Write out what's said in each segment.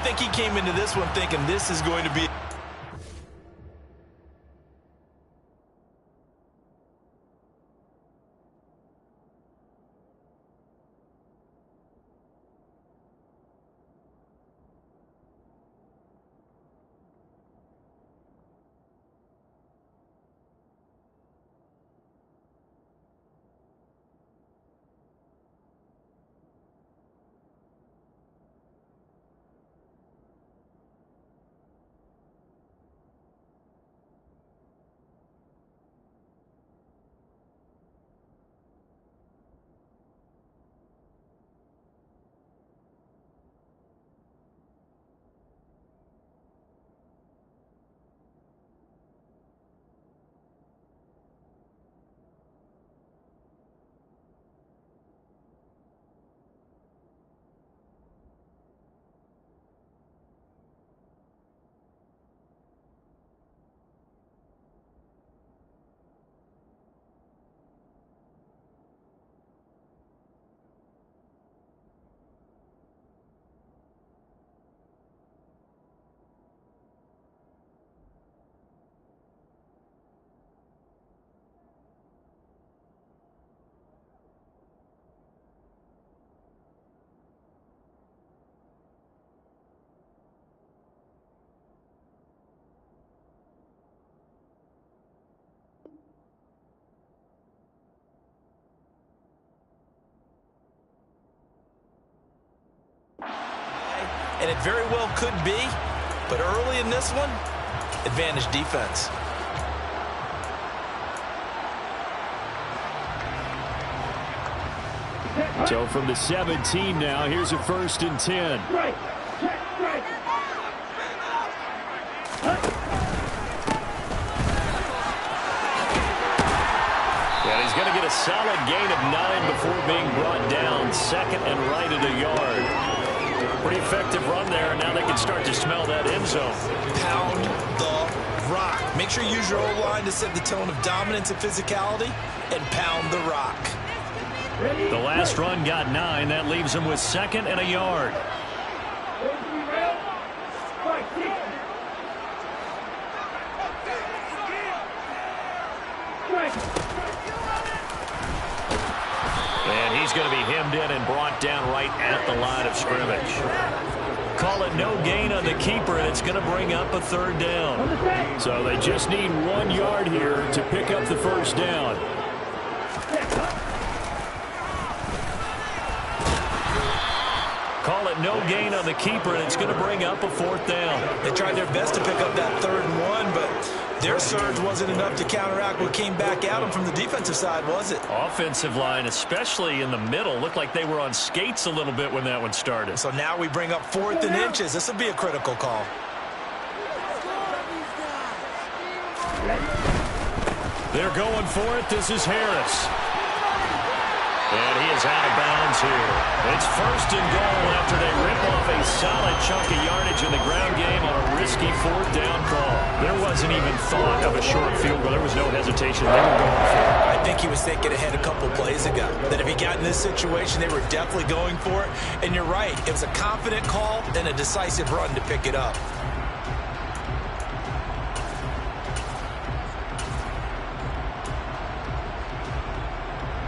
think he came into this one thinking this is going to be... And it very well could be, but early in this one, advantage defense. So from the 17 now, here's a 1st and 10. And he's going to get a solid gain of 9 before being brought down. 2nd and right at a yard. Pretty effective run there, and now they can start to smell that end zone. Pound the rock. Make sure you use your O-line to set the tone of dominance and physicality, and pound the rock. The last run got 9. That leaves him with 2nd and a yard. And he's going to be hemmed in and brought down right at the line of scrimmage. Call it no gain on the keeper, and it's going to bring up a 3rd down. So they just need 1 yard here to pick up the 1st down. Call it no gain on the keeper, and it's going to bring up a 4th down. They tried their best to pick up that 3rd and 1, but their surge wasn't enough to counteract what came back at them from the defensive side, was it? Offensive line, especially in the middle, looked like they were on skates a little bit when that one started. So now we bring up 4th and inches. This will be a critical call. They're going for it. This is Harris. And he is out of bounds here. It's 1st and goal after they rip off a solid chunk of yardage in the ground game on a risky 4th down call. There wasn't even thought of a short field goal. There was no hesitation. They were going for it. I think he was thinking ahead a couple plays ago that if he got in this situation, they were definitely going for it. And you're right. It was a confident call and a decisive run to pick it up.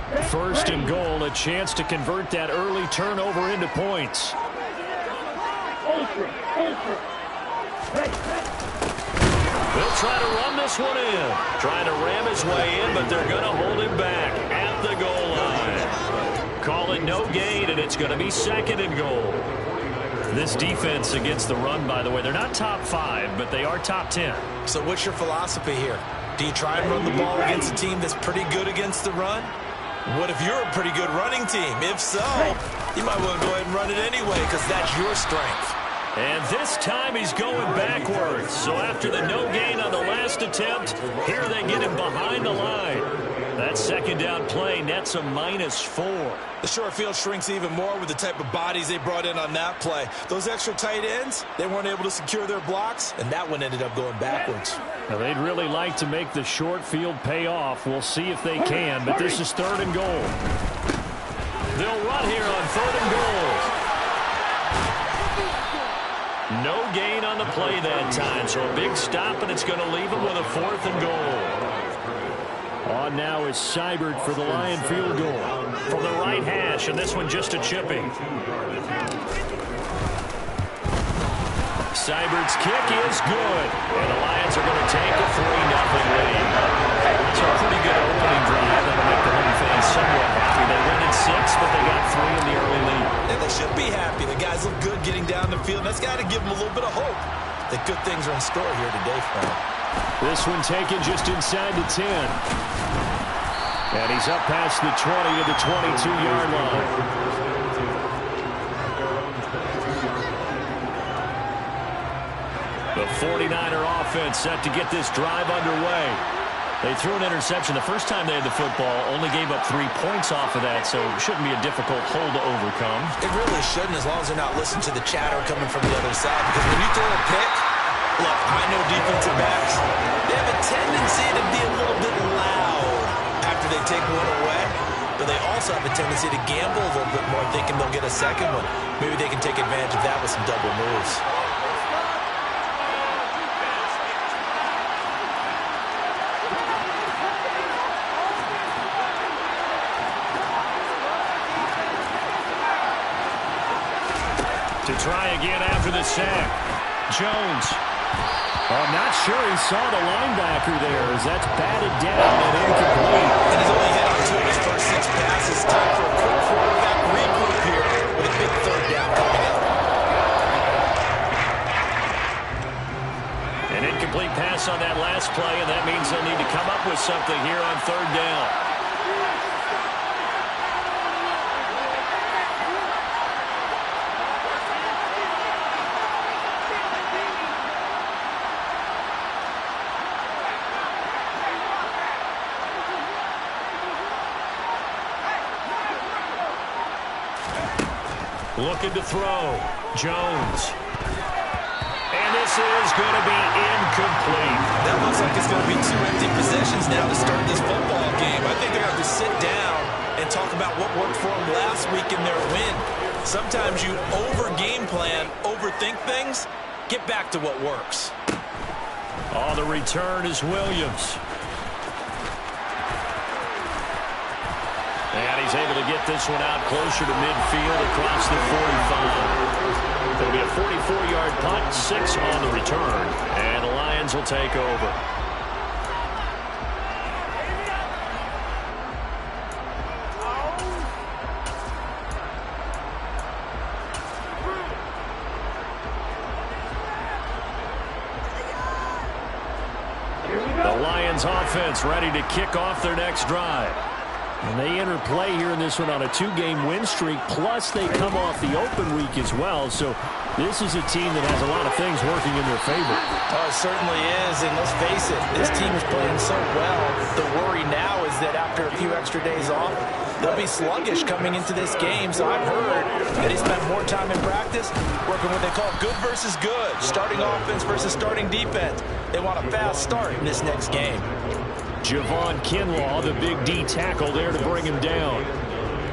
1st and goal, a chance to convert that early turnover into points. They'll try to run this one in. Trying to ram his way in, but they're going to hold him back at the goal line. Call it no gain, and it's going to be 2nd and goal. This defense against the run, by the way, they're not top 5, but they are top 10. So what's your philosophy here? Do you try and run the ball against a team that's pretty good against the run? What if you're a pretty good running team? If so, you might want to go ahead and run it anyway because that's your strength. And this time he's going backwards. So after the no gain on the last attempt, here they get him behind the line. That 2nd down play nets a -4. The short field shrinks even more with the type of bodies they brought in on that play. Those extra tight ends, they weren't able to secure their blocks, and that one ended up going backwards. Now they'd really like to make the short field pay off. We'll see if they can, but this is 3rd and goal. They'll run here on 3rd and goal. No gain on the play that time, so a big stop, and it's going to leave him with a 4th and goal. On now is Seibert for the Lion field goal. From the right hash, and this one just a chipping. Seibert's kick is good, and the Lions are going to take a 3-0 lead. So a pretty good opening drive that'll make the home fans somewhat happy. They win at 6, but they got 3 in the early lead. And they should be happy. The guys look good getting down the field. That's got to give them a little bit of hope that good things are in store here today for them. This one taken just inside the 10. And he's up past the 20 of the 22-yard line. The 49er offense set to get this drive underway. They threw an interception the first time they had the football, only gave up 3 points off of that, so it shouldn't be a difficult hole to overcome. It really shouldn't, as long as they're not listening to the chatter coming from the other side, because when you throw a pick, look, I know defensive backs, they have a tendency to be a little bit loud after they take one away, but they also have a tendency to gamble a little bit more, thinking they'll get a second one. Maybe they can take advantage of that with some double moves. To try again after the sack. Jones. I'm not sure he saw the linebacker there as that's batted down and incomplete. And he's only hit on 2 of his first 6 passes. Time for a quick quarterback regroup here with a big 3rd down coming up. An incomplete pass on that last play, and that means they'll need to come up with something here on 3rd down. Looking to throw. Jones. And this is going to be incomplete. That looks like it's going to be 2 empty possessions now to start this football game. I think they're going to have to sit down and talk about what worked for them last week in their win. Sometimes you over-game plan, overthink things, get back to what works. On the return is Williams. And he's able to get this one out closer to midfield across the 45. It'll be a 44-yard punt, 6 on the return, and the Lions will take over. The Lions offense ready to kick off their next drive. And they enter play here in this one on a 2-game win streak, plus they come off the open week as well. So this is a team that has a lot of things working in their favor. Oh, it certainly is, and let's face it, this team is playing so well. The worry now is that after a few extra days off, they'll be sluggish coming into this game. So I've heard that he spent more time in practice working what they call good versus good, starting offense versus starting defense. They want a fast start in this next game. Javon Kinlaw, the big D tackle there to bring him down.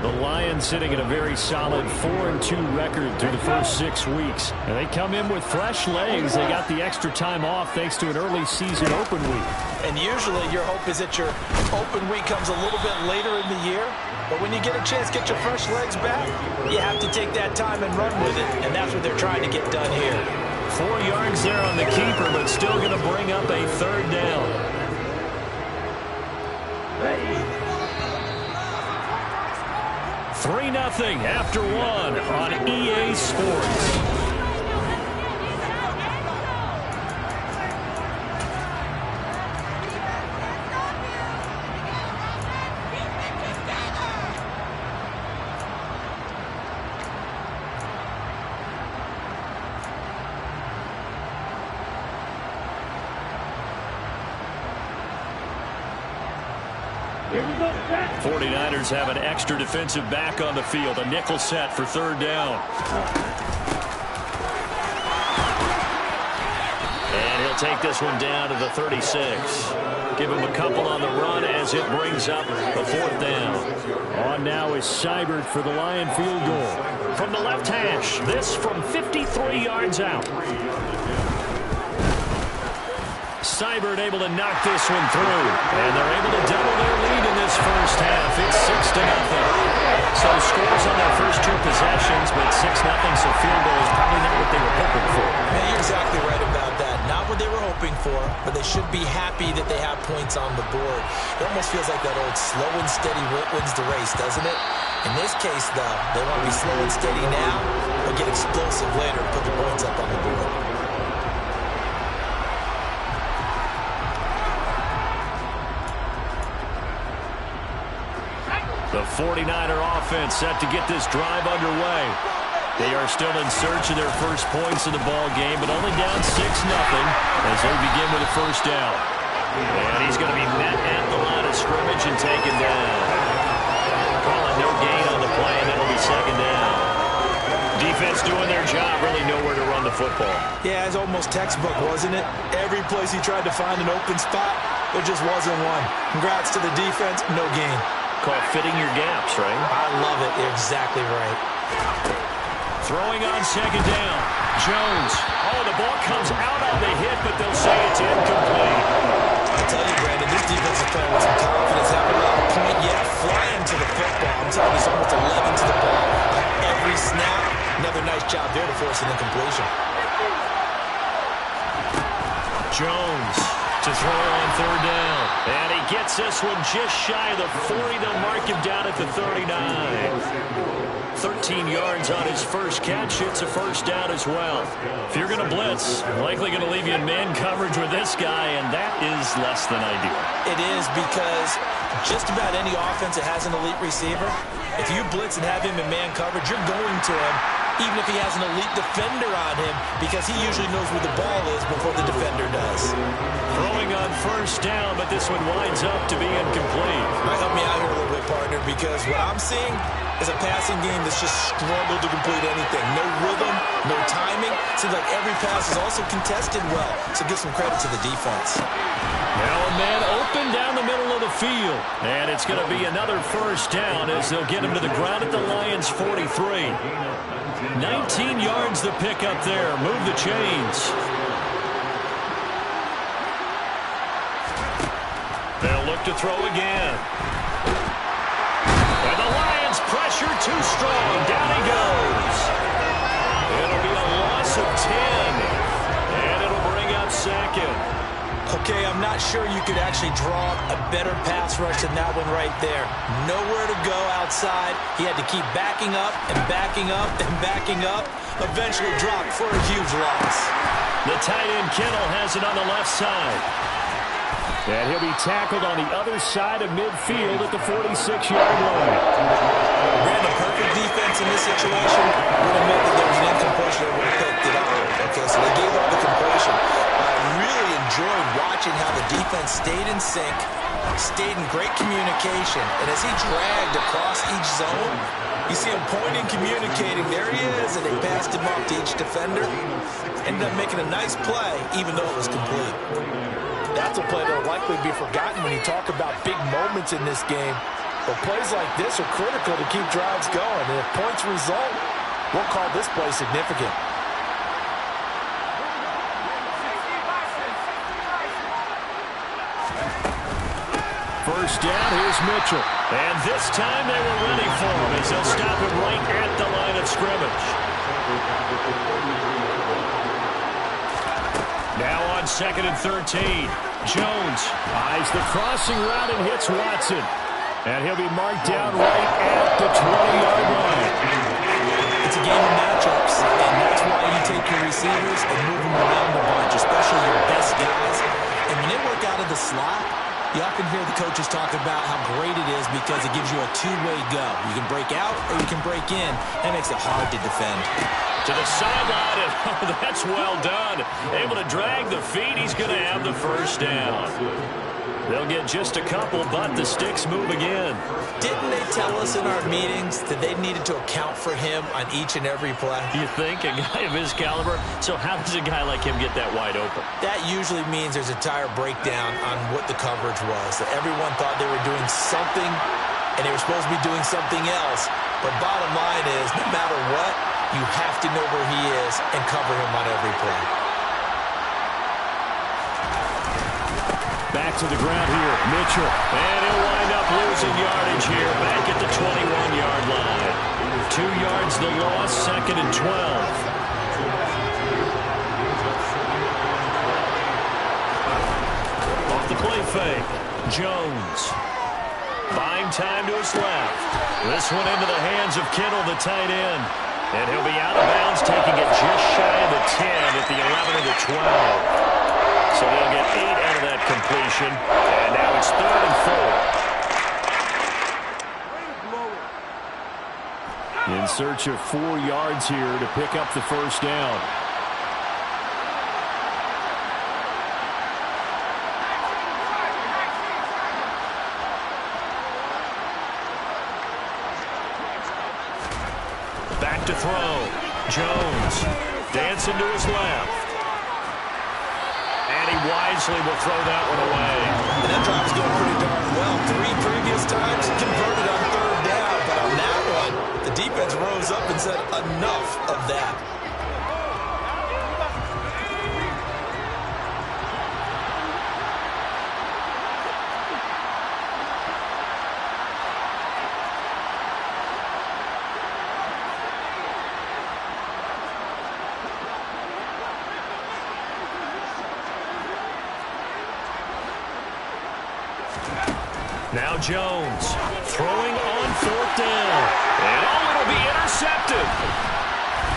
The Lions sitting at a very solid 4-2 record through the first 6 weeks. And they come in with fresh legs. They got the extra time off thanks to an early season open week. And usually your hope is that your open week comes a little bit later in the year. But when you get a chance to get your fresh legs back, you have to take that time and run with it. And that's what they're trying to get done here. 4 yards there on the keeper, but still going to bring up a 3rd down. 3-0 after 1 on EA Sports. Here we go, 49ers have an extra defensive back on the field. A nickel set for 3rd down. And he'll take this one down to the 36. Give him a couple on the run as it brings up the 4th down. On now is Seibert for the Lion field goal. from the left hash. This from 53 yards out. Seibert able to knock this one through. And they're able to double their lead in this first half. It's 6-0. So scores on their first two possessions, but 6-0, so field goal is probably not what they were hoping for. Man, you're exactly right about that. Not what they were hoping for, but they should be happy that they have points on the board. It almost feels like that old slow and steady wins the race, doesn't it? In this case, though, they want to be slow and steady now, but get explosive later and put the points up on the board. The 49er offense set to get this drive underway. They are still in search of their first points in the ball game, but only down 6-0 as they begin with a first down. And he's going to be met at the line of scrimmage and taken down. Calling no gain on the play, and that'll be second down. Defense doing their job, really nowhere to run the football. Yeah, it's almost textbook, wasn't it? Every place he tried to find an open spot, there just wasn't one. Congrats to the defense, no gain. Called fitting your gaps, right? I love it. You're exactly right. Throwing on second down. Jones. Oh, the ball comes out on the hit, but they'll say it's incomplete. I tell you, Brandon, this defense is playing with some confidence. Haven't got a point yet. Flying to the football. I'm telling you, it's almost 11 to the ball on every snap. Another nice job there to force an incompletion. Jones to throw on third down. And he gets this one just shy of the 40. They'll mark him down at the 39. 13 yards on his first catch. It's a first down as well. If you're going to blitz, likely going to leave you in man coverage with this guy, and that is less than ideal. It is, because just about any offense that has an elite receiver, if you blitz and have him in man coverage, you're going to him, even if he has an elite defender on him, because he usually knows where the ball is before the defender does. Throwing on first down, but this one winds up to be incomplete. Might help me out here a little bit, partner, because what I'm seeing is a passing game that's just struggled to complete anything. No rhythm, no timing. Seems like every pass is also contested well, so give some credit to the defense. Now a man open down the middle of the field. And it's going to be another first down as they'll get him to the ground at the Lions' 43. 19 yards the pick up there. Move the chains. They'll look to throw again. And the Lions pressure too strong. Down he goes. It'll be a loss of 10. And it'll bring up second. Okay, I'm not sure you could actually draw a better pass rush than that one right there. Nowhere to go outside. He had to keep backing up and backing up and backing up. Eventually dropped for a huge loss. The tight end Kittle has it on the left side. And he'll be tackled on the other side of midfield at the 46-yard line. Ran the perfect defense in this situation. Would admit that there was an incompletion that would have picked it up. Okay, so they gave up the completion. I really enjoyed watching how the defense stayed in sync, stayed in great communication, and as he dragged across each zone, you see him pointing, communicating. There he is, and they passed him off to each defender. Ended up making a nice play, even though it was complete. That's a play that will likely be forgotten when you talk about big moments in this game. But plays like this are critical to keep drives going. And if points result, we'll call this play significant. First down, here's Mitchell. And this time they were ready for him as they'll stop him right at the line of scrimmage. Now on 2nd and 13. Jones eyes the crossing route and hits Watson. And he'll be marked down right at the 20-yard line. It's a game of matchups, and that's why you take your receivers and move them around the bunch, especially your best guys. And when they work out of the slot, you often hear the coaches talk about how great it is because it gives you a two-way go. You can break out or you can break in. That makes it hard to defend. To the sideline, and oh, that's well done. Able to drag the feet. He's going to have the first down. They'll get just a couple, but the sticks move again. Didn't they tell us in our meetings that they needed to account for him on each and every play? You think? A guy of his caliber? So how does a guy like him get that wide open? That usually means there's a entire breakdown on what the coverage was. That everyone thought they were doing something and they were supposed to be doing something else. But bottom line is, no matter what, you have to know where he is and cover him on every play. Back to the ground here, Mitchell. And he'll wind up losing yardage here, back at the 21-yard line. 2 yards the loss, 2nd and 12. Off the play fake, Jones. Buying time to his left. This one into the hands of Kittle, the tight end. And he'll be out of bounds, taking it just shy of the 10 at the 11 of the 12. So they'll get 8 out of that completion. And now it's 3rd and 4. In search of 4 yards here to pick up the first down. Back to throw. Jones dancing to his left. And he wisely will throw that one away. And that drive's going pretty darn well. 3 previous times converted on 3rd down. But on that one, the defense rose up and said, enough of that. Now Jones throwing on 4th down. And it'll be intercepted.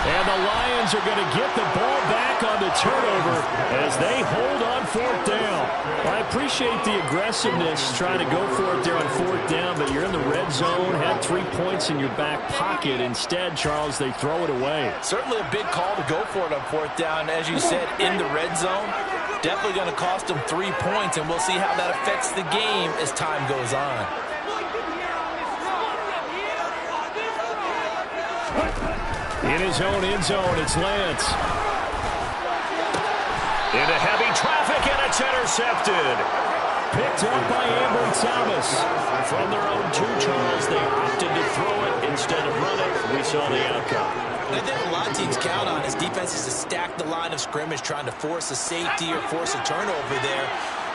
And the Lions are going to get the ball back on the turnover as they hold on 4th down. I appreciate the aggressiveness trying to go for it there on 4th down, but you're in the red zone, had 3 points in your back pocket. Instead, Charles, they throw it away. Certainly a big call to go for it on 4th down. As you said, in the red zone. Definitely going to cost them 3 points, and we'll see how that affects the game as time goes on. In his own end zone, it's Lance. Into heavy traffic, and it's intercepted. Picked up by Ambry Thomas. From their own 2, Charles, they opted to throw it instead of run it. We saw the outcome. I think a lot of teams count on his defense is to stack the line of scrimmage, trying to force a safety or force a turnover there.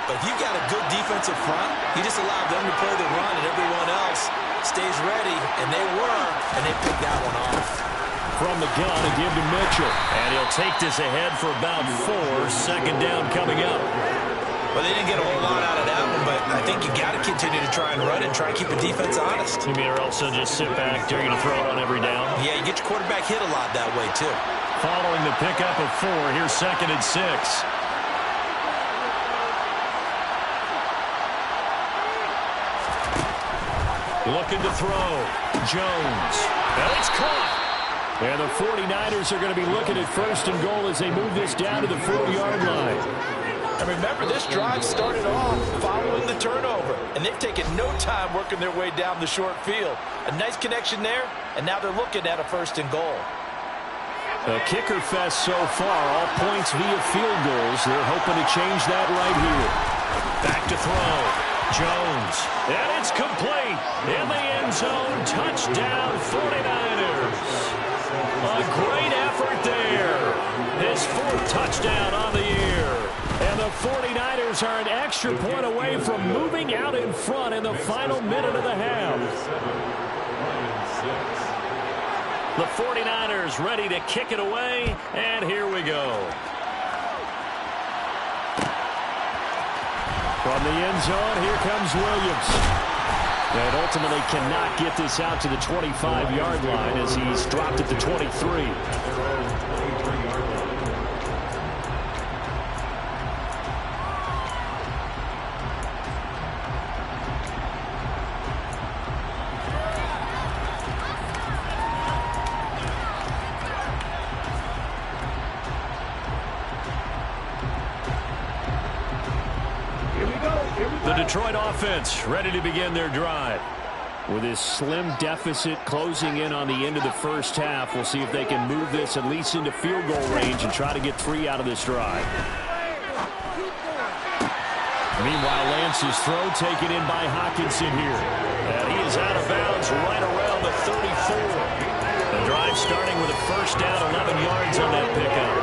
But if you've got a good defensive front, you just allow them to play the run and everyone else stays ready, and they were, and they picked that one off. From the gun, a give to Mitchell. And he'll take this ahead for about 4. 2nd down coming up. Well, they didn't get a whole lot out of that one, but I think you got to continue to try and run it and try to keep the defense honest. You mean, or also just sit back, dare you to throw it on every down? Yeah, you get your quarterback hit a lot that way, too. Following the pickup of 4, here's 2nd and 6. Looking to throw. Jones. And it's caught. And the 49ers are going to be looking at 1st and goal as they move this down to the 4-yard line. And remember, this drive started off following the turnover, and they've taken no time working their way down the short field. A nice connection there, and now they're looking at a 1st and goal. A kicker fest so far, all points via field goals. They're hoping to change that right here. Back to throw. Jones. And it's complete. In the end zone. Touchdown 49ers. A great effort there. His 4th touchdown on the year. And the 49ers are an extra point away from moving out in front in the final minute of the half. The 49ers ready to kick it away, and here we go. From the end zone, here comes Williams. And ultimately cannot get this out to the 25-yard line as he's dropped at the 23. The Detroit offense ready to begin their drive. With this slim deficit closing in on the end of the first half, we'll see if they can move this at least into field goal range and try to get 3 out of this drive. Meanwhile, Lance's throw taken in by Hawkinson here. And he is out of bounds right around the 34. The drive starting with a first down, 11 yards on that pickup.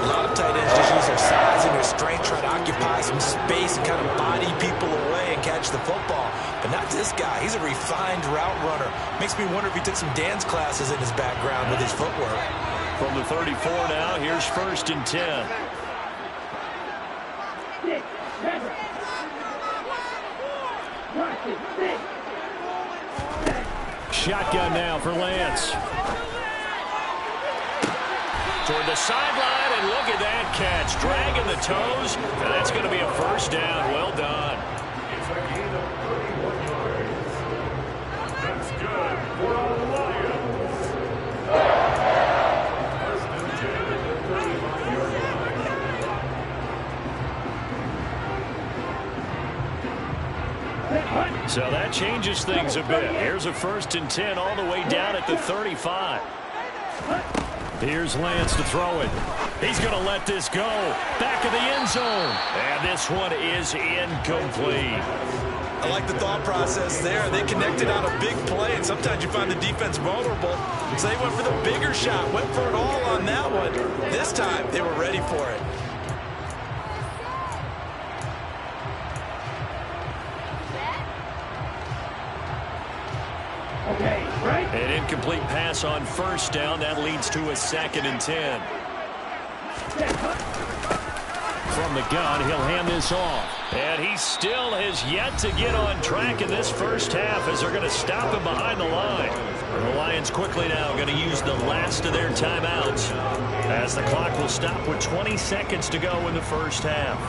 A lot of tight ends just use their size and their strength, try to occupy some space and kind of body people away and catch the football. But not this guy. He's a refined route runner. Makes me wonder if he took some dance classes in his background with his footwork. From the 34 now, here's 1st and 10. Shotgun now for Lance. Toward the sideline, and look at that catch. Dragging the toes, and that's going to be a first down. Well done. That's good for the Lions. So that changes things a bit. Here's a 1st and 10 all the way down at the 35. Here's Lance to throw it. He's going to let this go. Back of the end zone. And this one is incomplete. I like the thought process there. They connected on a big play, and sometimes you find the defense vulnerable. So they went for the bigger shot, went for it all on that one. This time, they were ready for it. An incomplete pass on 1st down. That leads to a 2nd and 10. From the gun, he'll hand this off. And he still has yet to get on track in this first half as they're going to stop him behind the line. And the Lions quickly now going to use the last of their timeouts as the clock will stop with 20 seconds to go in the first half.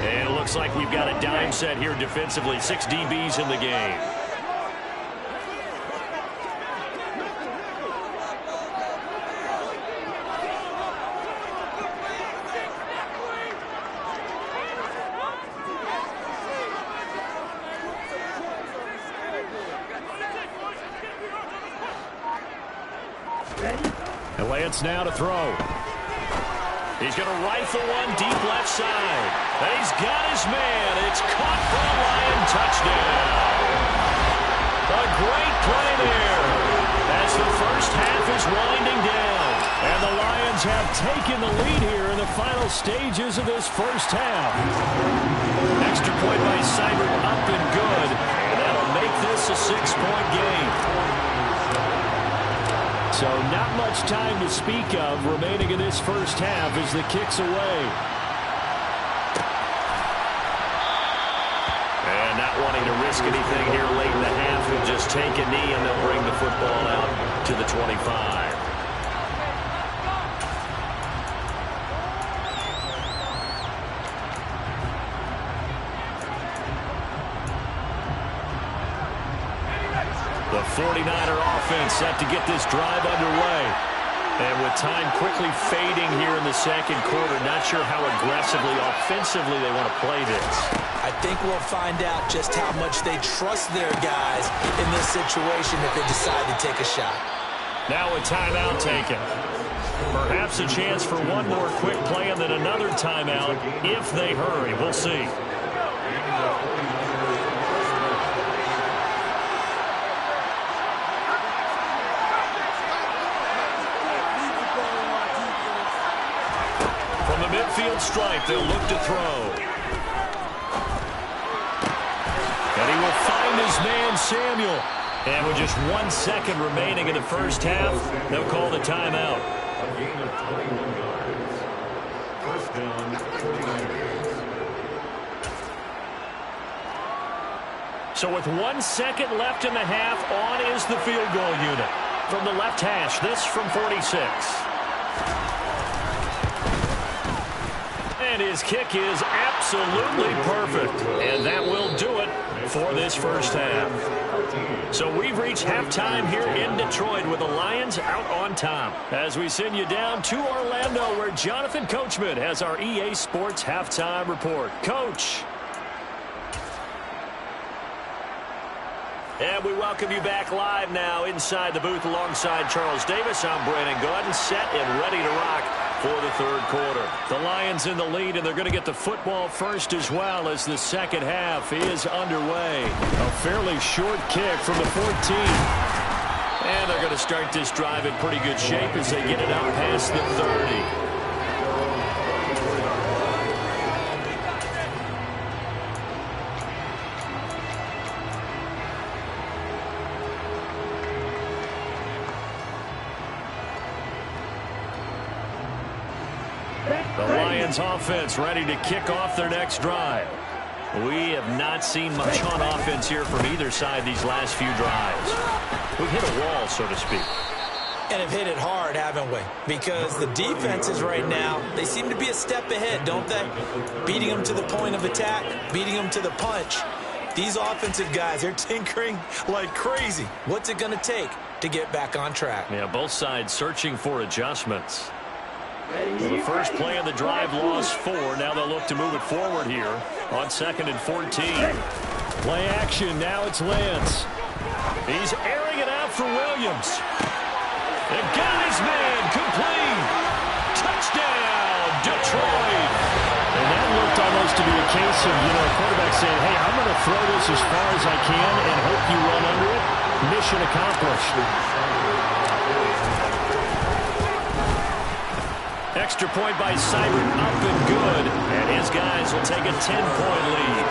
And it looks like we've got a dime set here defensively. 6 DBs in the game. And Lance now to throw. He's going to rifle one deep left side. And he's got his man. It's caught for a Lion touchdown. A great play there as the first half is winding down. And the Lions have taken the lead here in the final stages of this first half. Extra point by Seibert up and good. And that'll make this a 6-point game. So not much time to speak of remaining in this first half as the kick's away. And not wanting to risk anything here late in the half, he'll just take a knee and they'll bring the football out to the 25. The 49er offense set to get this drive underway. And with time quickly fading here in the second quarter, not sure how aggressively, offensively they want to play this. I think we'll find out just how much they trust their guys in this situation if they decide to take a shot. Now a timeout taken. Perhaps a chance for one more quick play and then another timeout if they hurry. We'll see. From the midfield stripe, they'll look to throw. And he will find his man, Samuel. And with just 1 second remaining in the first half, they'll call the timeout. A gain of 21 yards. First down, 49ers. So with 1 second left in the half, on is the field goal unit. From the left hash, this from 46. And his kick is absolutely perfect. And that will do it for this first half. So we've reached halftime here in Detroit with the Lions out on top. As we send you down to Orlando where Jonathan Coachman has our EA Sports halftime report. Coach. And we welcome you back live now inside the booth alongside Charles Davis. I'm Brandon Gaudin, set and ready to rock for the third quarter. The Lions in the lead, and they're going to get the football first as well as the second half is underway. A fairly short kick from the 14. And they're going to start this drive in pretty good shape as they get it out past the 30. The Lions offense ready to kick off their next drive. We have not seen much on offense here from either side these last few drives. We've hit a wall, so to speak. And have hit it hard, haven't we? Because the defenses right now, they seem to be a step ahead, don't they? Beating them to the point of attack, beating them to the punch. These offensive guys, they're tinkering like crazy. What's it going to take to get back on track? Yeah, both sides searching for adjustments. Well, the first play of the drive lost 4. Now they'll look to move it forward here on 2nd and 14. Play action. Now it's Lance. He's airing it out for Williams. And got his man complete. Touchdown, Detroit. And that looked almost to be a case of, a quarterback saying, hey, I'm going to throw this as far as I can and hope you run under it. Mission accomplished. Extra point by Seibert, up and good. And his guys will take a 10-point lead.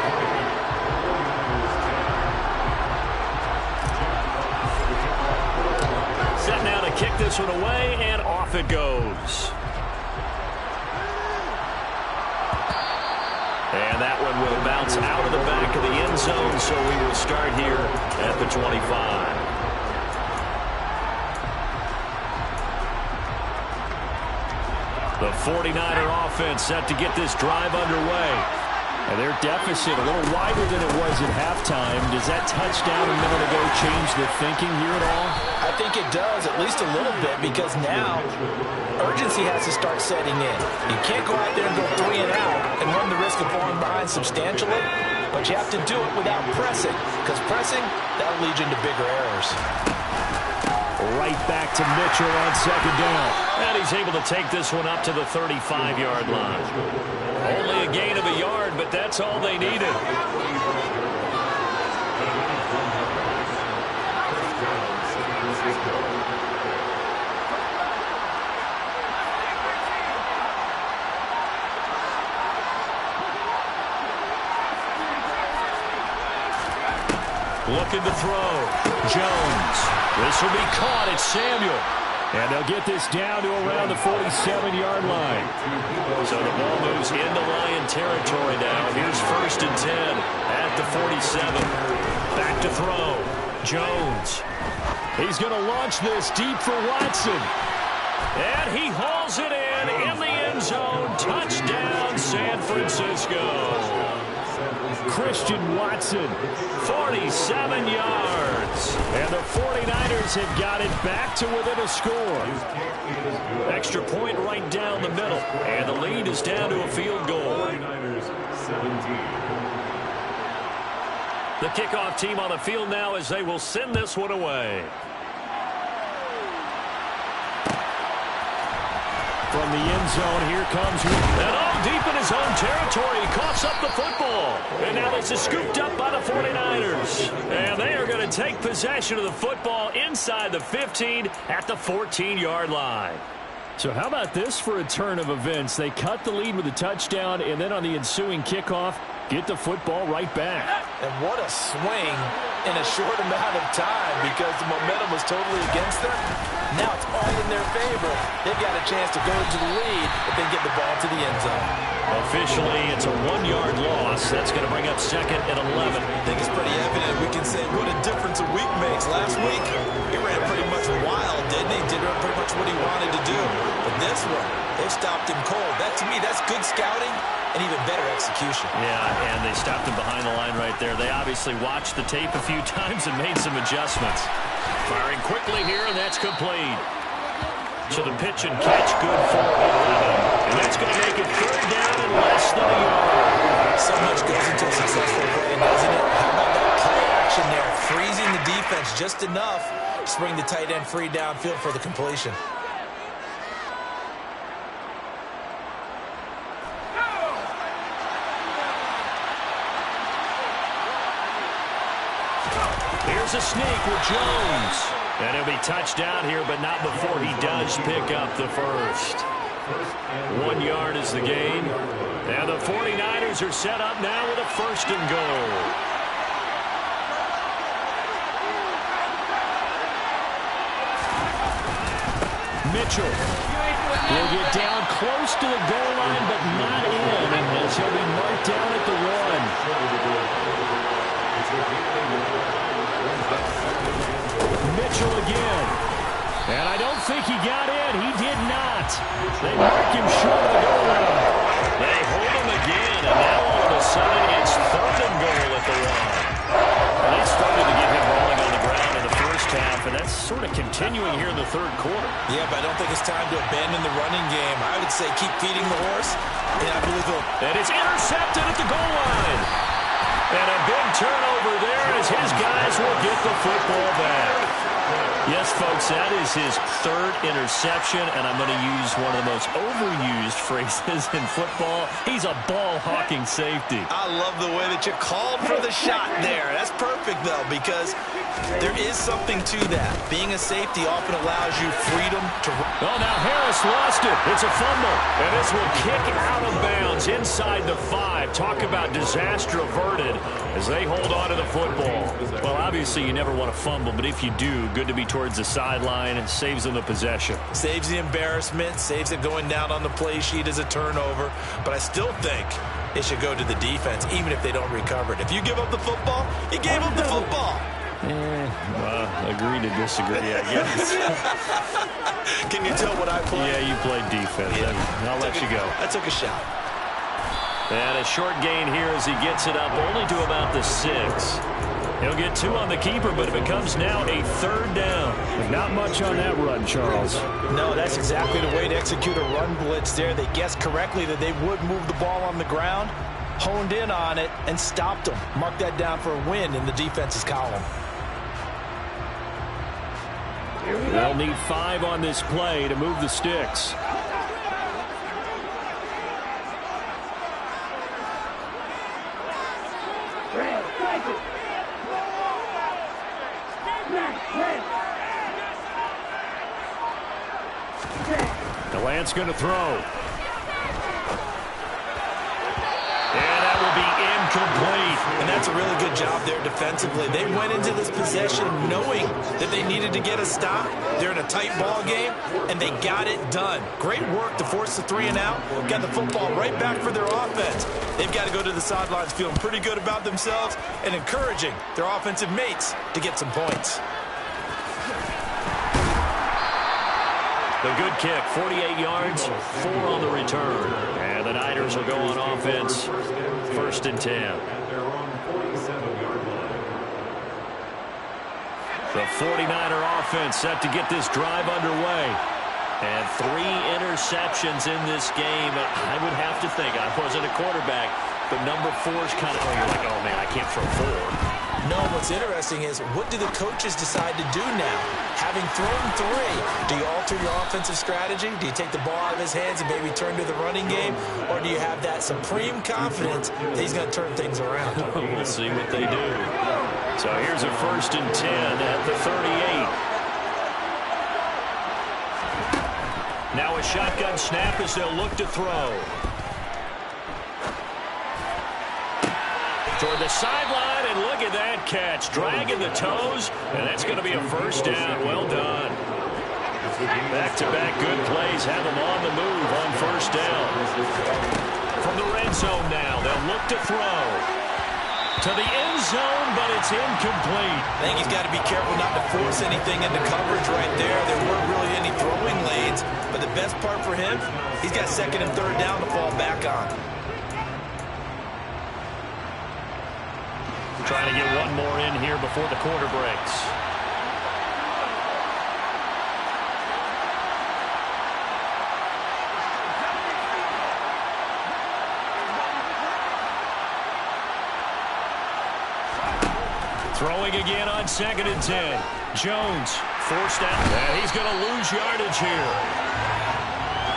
Set now to kick this one away, and off it goes. And that one will bounce out of the back of the end zone, so we will start here at the 25. The 49er offense set to get this drive underway. And their deficit a little wider than it was at halftime. Does that touchdown a minute ago change the thinking here at all? I think it does, at least a little bit, because now urgency has to start setting in. You can't go out there and go 3 and out and run the risk of falling behind substantially, but you have to do it without pressing, because pressing, that'll lead you into bigger errors. Right back to Mitchell on 2nd down. And he's able to take this one up to the 35-yard line. Only a gain of a yard, but that's all they needed. Looking to throw. Jones. This will be caught. It's Samuel. And they'll get this down to around the 47-yard line. So the ball moves into Lion territory now. Here's 1st and 10 at the 47. Back to throw. Jones. He's going to launch this deep for Watson. And he hauls it in the end zone. Touchdown, San Francisco. Christian Watson, 47 yards. And the 49ers have got it back to within a score. Extra point right down the middle. And the lead is down to a field goal. 49ers 17. The kickoff team on the field now as they will send this one away. From the end zone, here comes and deep in his own territory. He coughs up the football. And now this is scooped up by the 49ers. And they are going to take possession of the football inside the 15 at the 14-yard line. So how about this for a turn of events? They cut the lead with a touchdown, and then on the ensuing kickoff, get the football right back. And what a swing in a short amount of time, because the momentum was totally against them. Now it's all in their favor. They've got a chance to go into the lead if they get the ball to the end zone. Officially, it's a 1-yard loss. That's going to bring up 2nd and 11. I think it's pretty evident. We can say what a difference a week makes. Last week, he ran pretty much wild, didn't he? Did pretty much what he wanted to do. But this one, they stopped him cold. That, to me, that's good scouting and even better execution. Yeah, and they stopped him behind the line right there. They obviously watched the tape a few times and made some adjustments. Firing quickly here, and that's complete. So the pitch and catch good for 11. And that's going to make it 3rd down and less than a yard. So much goes into a successful play, doesn't it? How about that play action there, freezing the defense just enough to bring the tight end free downfield for the completion. Here's a sneak with Jones. And he'll be touched down here, but not before he does pick up the first. 1 yard is the gain. And the 49ers are set up now with a first and goal. Mitchell will get down close to the goal line, but not in, as he'll be marked down at the 1. Mitchell again. And I don't think he got in. He did not. They mark him short of the goal line. They hold him again, and now all of a sudden it's third and goal at the 1. And they started to get him rolling on the ground in the first half, and that's sort of continuing here in the third quarter. Yeah, but I don't think it's time to abandon the running game. I would say keep feeding the horse, and I believe he'll... And it's intercepted at the goal line. And a big turnover there as his guys will get the football back. Yes, folks, that is his third interception, and I'm going to use one of the most overused phrases in football. He's a ball-hawking safety. I love the way that you called for the shot there. That's perfect, though, because there is something to that. Being a safety often allows you freedom to run. Oh, now Harris lost it. It's a fumble, and this will kick out of bounds inside the 5. Talk about disaster averted as they hold on to the football. Well, obviously, you never want to fumble, but if you do, good to be towards the sideline. It saves them the possession. Saves the embarrassment, saves it going down on the play sheet as a turnover. But I still think it should go to the defense, even if they don't recover it. If you give up the football, you gave up the football. Agree to disagree, I guess. Can you tell what I played? Yeah, you played defense. Yeah. I'll let you go. I took a shot. And a short gain here as he gets it up only to about the 6. He'll get 2 on the keeper, but it becomes now a third down. Not much on that run, Charles. No, that's exactly the way to execute a run blitz there. They guessed correctly that they would move the ball on the ground, honed in on it, and stopped them. Mark that down for a win in the defense's column. They'll need 5 on this play to move the sticks. Lance going to throw. And that will be incomplete. And that's a really good job there defensively. They went into this possession knowing that they needed to get a stop. They're in a tight ball game, and they got it done. Great work to force the 3 and out. Got the football right back for their offense. They've got to go to the sidelines feeling pretty good about themselves and encouraging their offensive mates to get some points. The good kick, 48 yards, 4 on the return. And the Niners will go on offense, first and 10. The 49er offense set to get this drive underway. And 3 interceptions in this game. I would have to think, I wasn't a quarterback, but number 4 is kind of, you're like, oh man, I can't throw 4. No, what's interesting is what do the coaches decide to do now? Having thrown 3, do you alter your offensive strategy? Do you take the ball out of his hands and maybe turn to the running game? Or do you have that supreme confidence that he's going to turn things around? We'll see what they do. So here's a first and 10 at the 38. Now a shotgun snap as they'll look to throw. Toward the sideline, and look at that catch. Dragging the toes, and that's going to be a first down. Well done. Back-to-back good plays have them on the move on first down. From the red zone now, they'll look to throw. To the end zone, but it's incomplete. I think he's got to be careful not to force anything into coverage right there. There weren't really any throwing lanes, but the best part for him, he's got second and third down to fall back on. Trying to get one more in here before the quarter breaks. Throwing again on 2nd and 10. Jones forced out. And he's going to lose yardage here,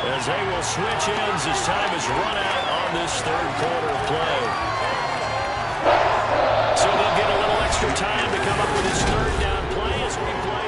as they will switch ends as time is run out on this third quarter of play. So they'll get a little extra time to come up with his third down play as we play.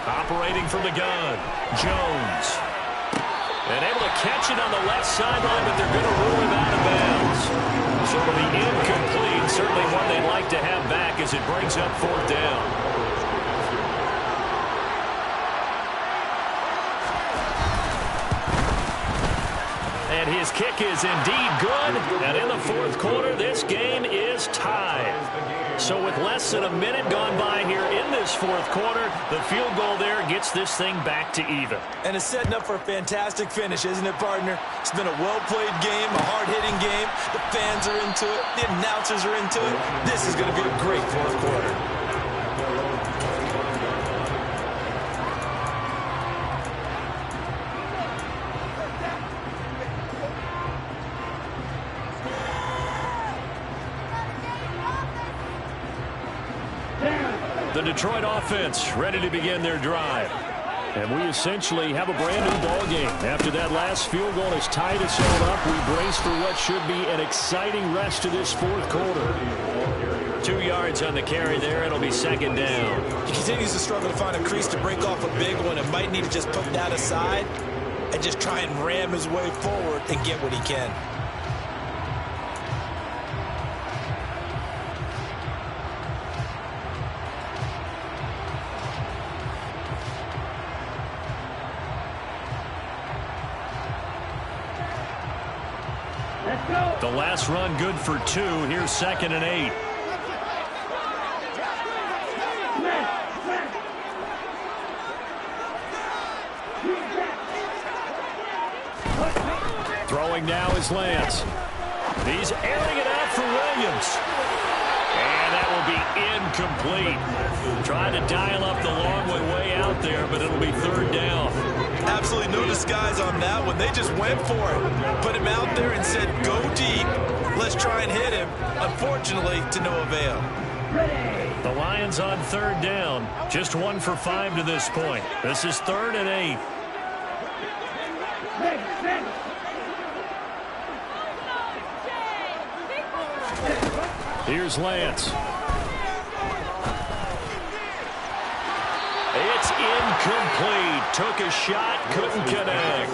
Operating from the gun, Jones. And able to catch it on the left sideline, but they're going to rule him out of bounds. So it'll be incomplete. Certainly one they'd like to have back as it brings up 4th down. And his kick is indeed good. And in the 4th quarter, this game is tied. So with less than a minute gone by here in this 4th quarter, the field goal there gets this thing back to even. And it's setting up for a fantastic finish, isn't it, partner? It's been a well-played game, a hard-hitting game. The fans are into it. The announcers are into it. This is going to be a great 4th quarter. The Detroit offense ready to begin their drive. And we essentially have a brand-new ball game. After that last field goal has tied us all up, we brace for what should be an exciting rest of this 4th quarter. 2 yards on the carry there. It'll be 2nd down. He continues to struggle to find a crease to break off a big one and might need to just put that aside and just try and ram his way forward and get what he can. The last run good for 2. Here's 2nd and 8. Throwing now is Lance. He's airing it out for Williams. And that will be incomplete. Trying to dial up the long way out there, but it'll be 3rd down. Absolutely no disguise on that one. They just went for it. Put him out there and said, go deep. Let's try and hit him. Unfortunately, to no avail. The Lions on 3rd down. Just 1 for 5 to this point. This is 3rd and 8. Here's Lance. It's incomplete. Took a shot, couldn't connect.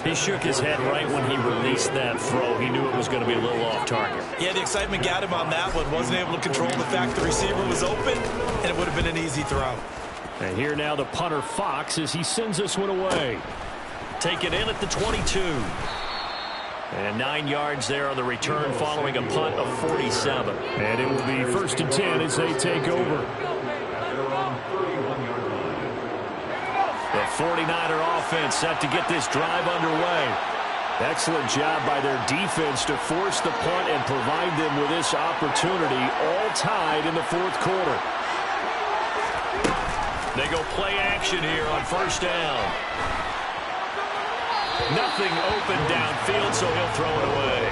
He shook his head right when he released that throw. He knew it was going to be a little off target. Yeah, the excitement got him on that one. Wasn't able to control the fact the receiver was open, and it would have been an easy throw. And here now the punter Fox as he sends this one away. Take it in at the 22. And 9 yards there on the return following a punt of 47. And it will be 1st and 10 as they take over. The 49er offense set to get this drive underway. Excellent job by their defense to force the punt and provide them with this opportunity, all tied in the 4th quarter. They go play action here on 1st down. Nothing open downfield, so he'll throw it away.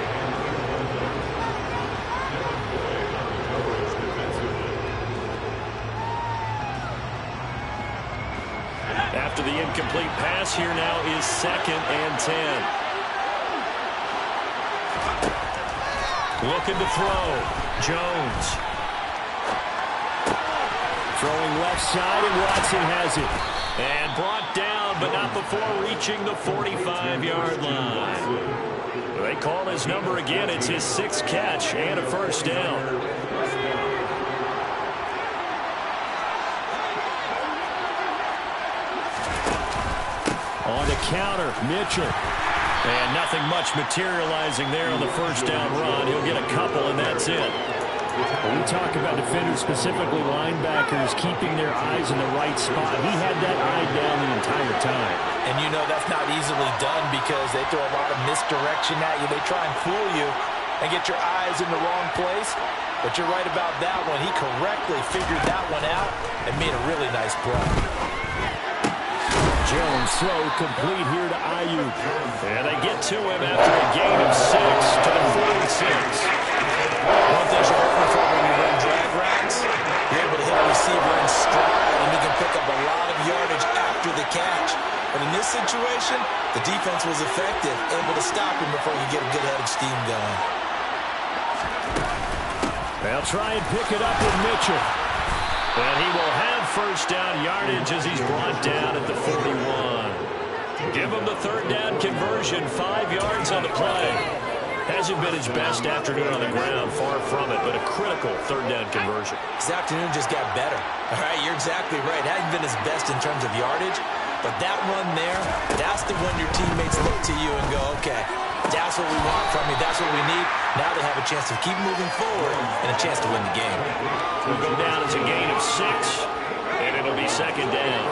After the incomplete pass, here now is 2nd and 10. Looking to throw. Jones. Throwing left side, and Watson has it. And brought down, but not before reaching the 45-yard line. They call his number again. It's his 6th catch and a 1st down. On the counter, Mitchell. And nothing much materializing there on the first down run. He'll get a couple, and that's it. When we talk about defenders, specifically linebackers, keeping their eyes in the right spot, he had that eye down the entire time. And you know that's not easily done because they throw a lot of misdirection at you. They try and fool you and get your eyes in the wrong place. But you're right about that one. He correctly figured that one out and made a really nice play. Jones throw complete here to Ayuk. And they get to him after a gain of 6 to the 46. One thing you're hoping for when you run drag routes, you're able to hit a receiver in stride, and you can pick up a lot of yardage after the catch. But in this situation, the defense was effective, able to stop him before you get a good head of steam going. They'll try and pick it up with Mitchell. And he will have first down yardage as he's brought down at the 41. Give him the third down conversion, 5 yards on the play. Hasn't been his best afternoon on the ground, far from it, but a critical third down conversion. This afternoon just got better. All right, you're exactly right. Hasn't been his best in terms of yardage, but that run there, that's the one your teammates look to you and go, okay, that's what we want from you. That's what we need. Now they have a chance to keep moving forward and a chance to win the game. Will go down as a gain of 6, and it'll be second down.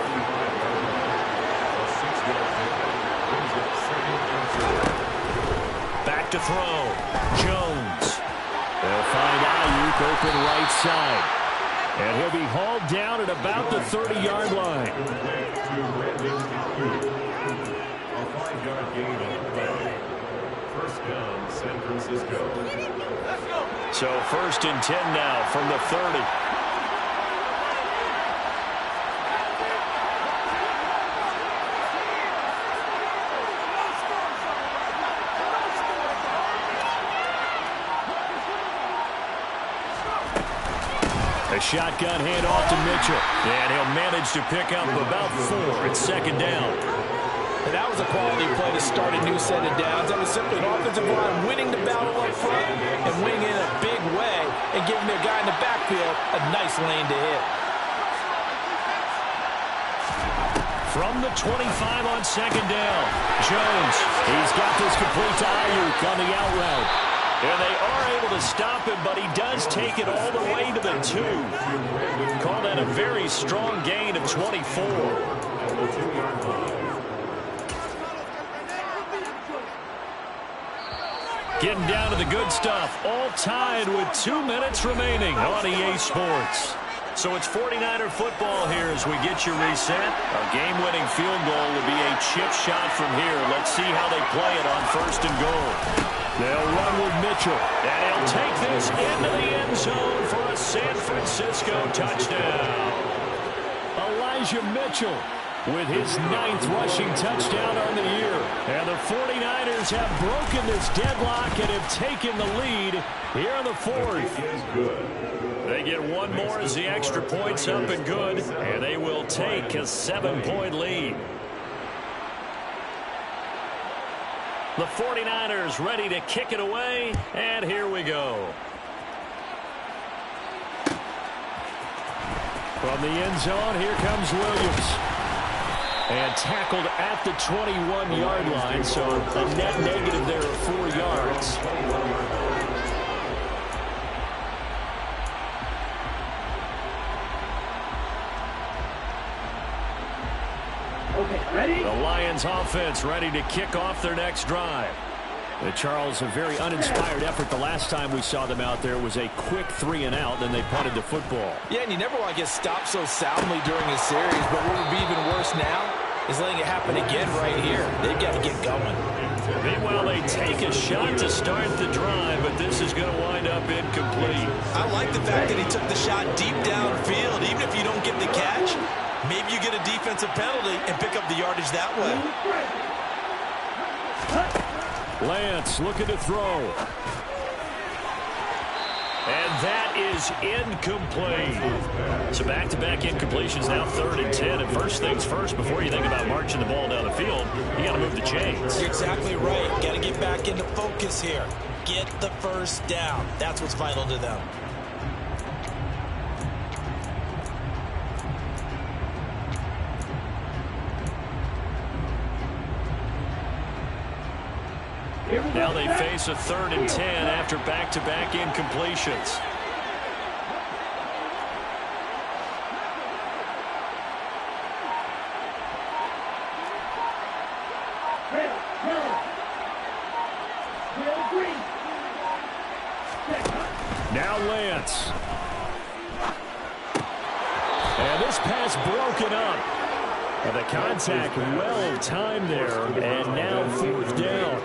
Back to throw. Jones. They'll find Ayuk open right side. And he'll be hauled down at about the 30-yard line. A 5-yard gain on the play. First down, San Francisco. So first and 10 now from the 30. A shotgun handoff to Mitchell. And he'll manage to pick up about 4. It's second down. And that was a quality play to start a new set of downs. That was simply an offensive line winning the battle up front and winning in a big way and giving their guy in the backfield a nice lane to hit. From the 25 on second down, Jones. He's got this complete to Ayuk on the out route. And they are able to stop him, but he does take it all the way to the 2. Call that a very strong gain of 24. Getting down to the good stuff, all tied with 2 minutes remaining on EA Sports. So it's 49er football here as we get you reset. A game-winning field goal will be a chip shot from here. Let's see how they play it on first and goal. They'll run with Mitchell. And he'll take this into the end zone for a San Francisco touchdown. Elijah Mitchell with his 9th rushing touchdown on the year. And the 49ers have broken this deadlock and have taken the lead here in the 4th. They get one more as the extra point's up and good. And they will take a 7-point lead. The 49ers ready to kick it away. And here we go. From the end zone, here comes Williams. And tackled at the 21-yard line, so a net negative there of 4 yards. Okay, ready? The Lions offense ready to kick off their next drive. Charles, a very uninspired effort. The last time we saw them out there was a quick 3-and-out, then they punted the football. Yeah, and you never want to get stopped so soundly during a series, but what would be even worse now is letting it happen again right here. They've got to get going. Meanwhile, they take a shot to start the drive, but this is going to wind up incomplete. I like the fact that he took the shot deep downfield. Even if you don't get the catch, maybe you get a defensive penalty and pick up the yardage that way. Lance looking to throw. And that is incomplete. So back-to-back incompletions, now 3rd and 10. And first things first, before you think about marching the ball down the field, you got to move the chains. You're exactly right. Got to get back into focus here. Get the first down. That's what's vital to them. Now they face a 3rd and 10 after back-to-back incompletions. Now Lance. And this pass broken up. And the contact well timed there. And now 4th down.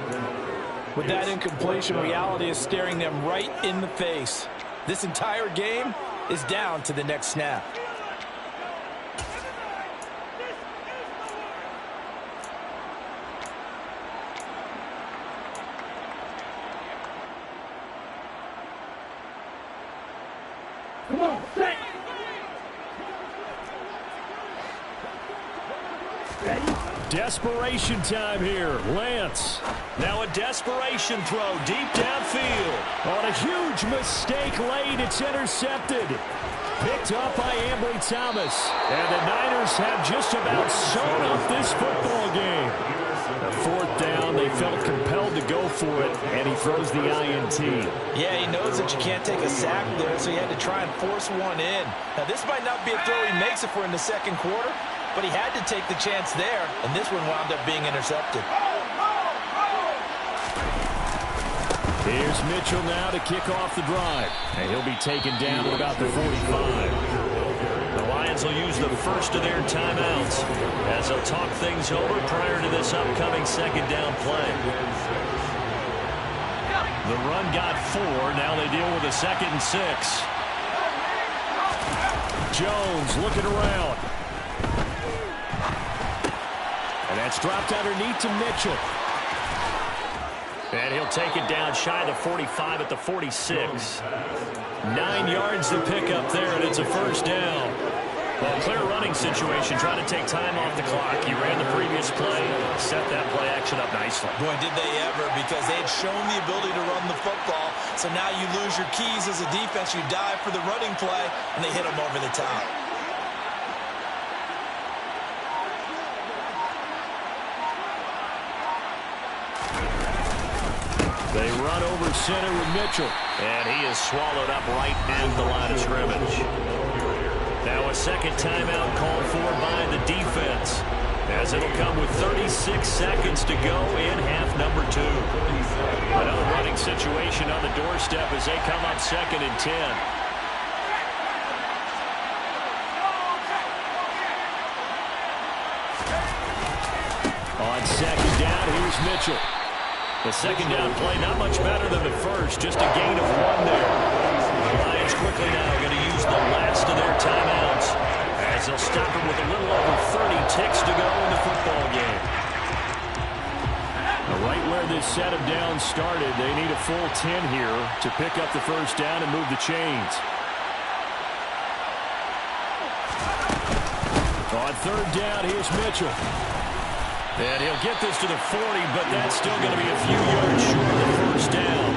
With that incompletion, reality is staring them right in the face. This entire game is down to the next snap. Come on, set. Ready? Desperation time here. Lance. Now a desperation throw deep downfield. On a huge mistake late, it's intercepted. Picked up by Ambry Thomas. And the Niners have just about sewn up this football game. A 4th down, they felt compelled to go for it, and he throws the INT. Yeah, he knows that you can't take a sack there, so he had to try and force one in. Now, this might not be a throw he makes if we're in the 2nd quarter, but he had to take the chance there, and this one wound up being intercepted. Here's Mitchell now to kick off the drive, and he'll be taken down at about the 45. The Lions will use the first of their timeouts as they'll talk things over prior to this upcoming 2nd down play. The run got 4. Now they deal with a 2nd and 6. Jones looking around. And that's dropped underneath to Mitchell. And he'll take it down shy of the 45 at the 46. 9 yards to pick up there, and it's a 1st down. Well, clear running situation, trying to take time off the clock. He ran the previous play, set that play action up nicely. Boy, did they ever, because they had shown the ability to run the football. So now you lose your keys as a defense. You dive for the running play, and they hit him over the top. They run over center with Mitchell. And he is swallowed up right at the line of scrimmage. Now a 2nd timeout called for by the defense, as it'll come with 36 seconds to go in half number 2. Another running situation on the doorstep as they come up 2nd and 10. On 2nd down, here's Mitchell. The 2nd down play not much better than the first, just a gain of 1 there. The Lions quickly now going to use the last of their timeouts as they'll stop him with a little over 30 ticks to go in the football game. Right where this set of downs started, they need a full 10 here to pick up the 1st down and move the chains. On 3rd down, here's Mitchell. And he'll get this to the 40, but that's still going to be a few yards short of the 1st down.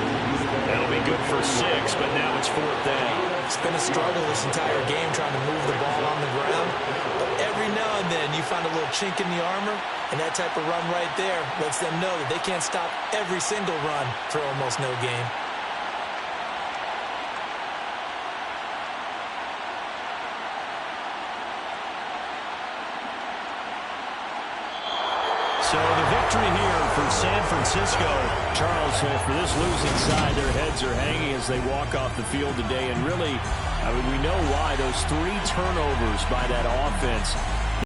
That'll be good for 6, but now it's 4th down. It's been a struggle this entire game trying to move the ball on the ground. But every now and then you find a little chink in the armor, and that type of run right there lets them know that they can't stop every single run for almost no gain. So the victory here for San Francisco. Charles, for this losing side, their heads are hanging as they walk off the field today. And really, I mean, we know why. Those 3 turnovers by that offense